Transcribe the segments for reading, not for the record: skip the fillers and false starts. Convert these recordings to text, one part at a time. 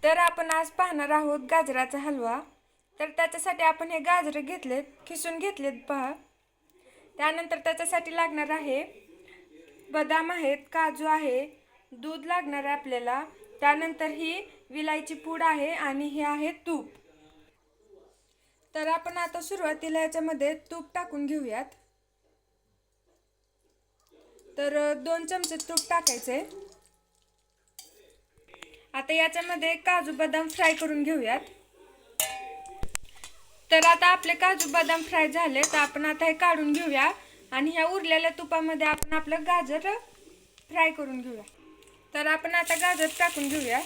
तर आपण आज पाहणार आहोत गाजराचा हलवा। तर त्याच्यासाठी आपण हे गाजर घेतलेत, खिसून घेतलेत पहा। त्यानंतर त्याच्यासाठी लागणार आहे बदाम आहेत, काजू आहे, दूध लागणार आहे आपल्याला। त्यानंतर ही विलायची पूड आहे आणि हे आहे तूप। तर आपण आता सुरुवातीला याच्यामध्ये तूप टाकून घेऊयात। तर 2 चमचे तूप टाकायचे। आता याच्यामध्ये काजू बदाम फ्राय करून घेऊयात। तर आता आपले काजू बदाम फ्राय झाले, तर आपण आता हे काढून घेऊया आणि ह्या उरलेल्या तुपामध्ये आपण आपलं गाजर फ्राय करून घेऊया। तर आपण आता गाजर टाकून घेऊया।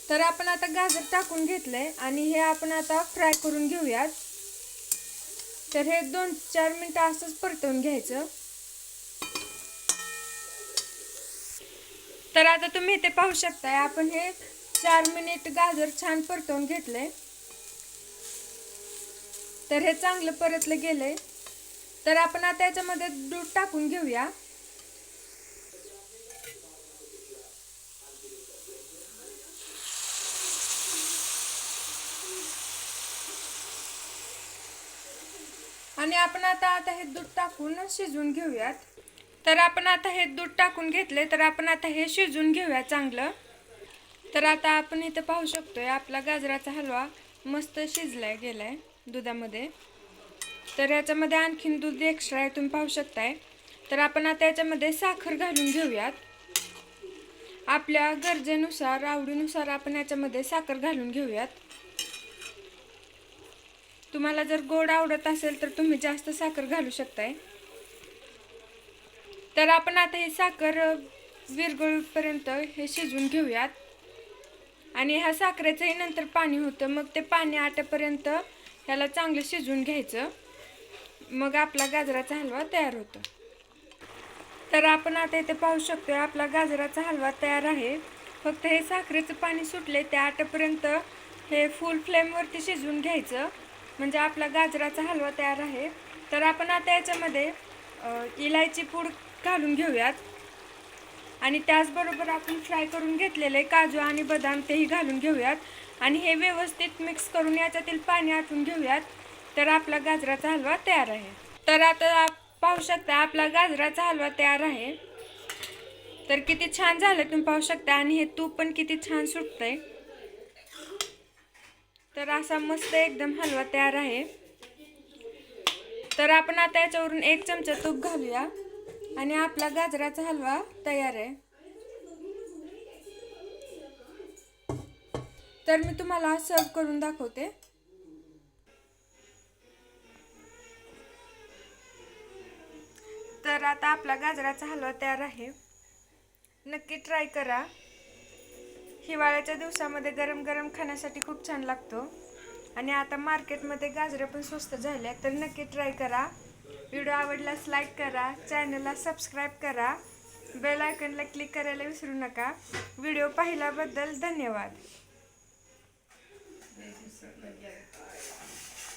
तर आपण आता गाजर टाकून घेतले आणि हे आपण आता फ्राय करून घेऊयात। तर हे 2-4 मिनिटं असंच परतवून घ्यायचं। तर आता तुम्ही इथे पाहू शकताय, आपण हे 4 मिनिट गाजर छान परतवून घेतले। तर हे चांगलं परतलं गेले। तर आपण आता याच्यामध्ये दूध टाकून घेऊया। आणि आपण आता हे दूध टाकून शिजवून घेऊयात। तर आपण आता हे दूध टाकून घेतले, तर आपण आता हे शिजवून घेऊया चांगलं। तर आता आपण इथे पाहू शकतोय आपला गाजराचा हलवा मस्त शिजलाय गेलाय दुधामध्ये। तर याच्यामध्ये आणखीन दूध एक्स्ट्रा आहे, तुम्ही पाहू शकताय। तर आपण आता याच्यामध्ये साखर घालून घेऊयात। आपल्या गरजेनुसार, आवडीनुसार आपण याच्यामध्ये साखर घालून घेऊयात। तुम्हाला जर गोड आवडत असेल तर तुम्ही जास्त साखर घालू शकताय। तर आपण आता ही साखर विरघळेपर्यंत हे शिजवून घेऊयात। आणि ह्या साखरेचंही नंतर पाणी होतं, मग ते पाणी आटेपर्यंत ह्याला चांगलं शिजवून घ्यायचं। मग आपला गाजराचा हलवा तयार होतो। तर आपण आता इथे पाहू शकतो आपला गाजराचा हलवा तयार आहे। फक्त हे साखरेचं पाणी सुटले ते आटेपर्यंत हे फुल फ्लेमवरती शिजवून घ्यायचं, म्हणजे आपला गाजराचा हलवा तयार आहे। तर आपण आता याच्यामध्ये इलायची पूड घालून घेऊयात आणि त्याचबरोबर आपण फ्राय करून घेतलेले काजू आणि बदाम तेही घालून घेऊयात आणि हे व्यवस्थित मिक्स करून याच्यातील पाणी आटून घेऊयात। तर आपला गाजराचा हलवा तयार आहे। तर आता पाहू शकता आपला गाजराचा हलवा तयार आहे। तर किती छान झालं तुम्ही पाहू शकता आणि हे तूप पण किती छान सुटतंय। तर असा मस्त एकदम हलवा तयार आहे। तर आपण आता याच्यावरून 1 चमचा तूप घालूया आणि आपला गाजराचा हलवा तयार आहे। तर मी तुम्हाला सर्व करून दाखवते। तर आता आपला गाजराचा हलवा तयार आहे। नक्की ट्राय करा। हिवाळ्याच्या दिवसामध्ये गरम गरम खाण्यासाठी खूप छान लागतो आणि आता मार्केटमध्ये गाजरं पण स्वस्त झाले, तर नक्की ट्राय करा। व्हिडिओ आवडल्यास लाईक करा, चॅनलला सबस्क्राईब करा, बेल आयकॉनला क्लिक करायला विसरू नका। व्हिडिओ पाहिल्याबद्दल धन्यवाद।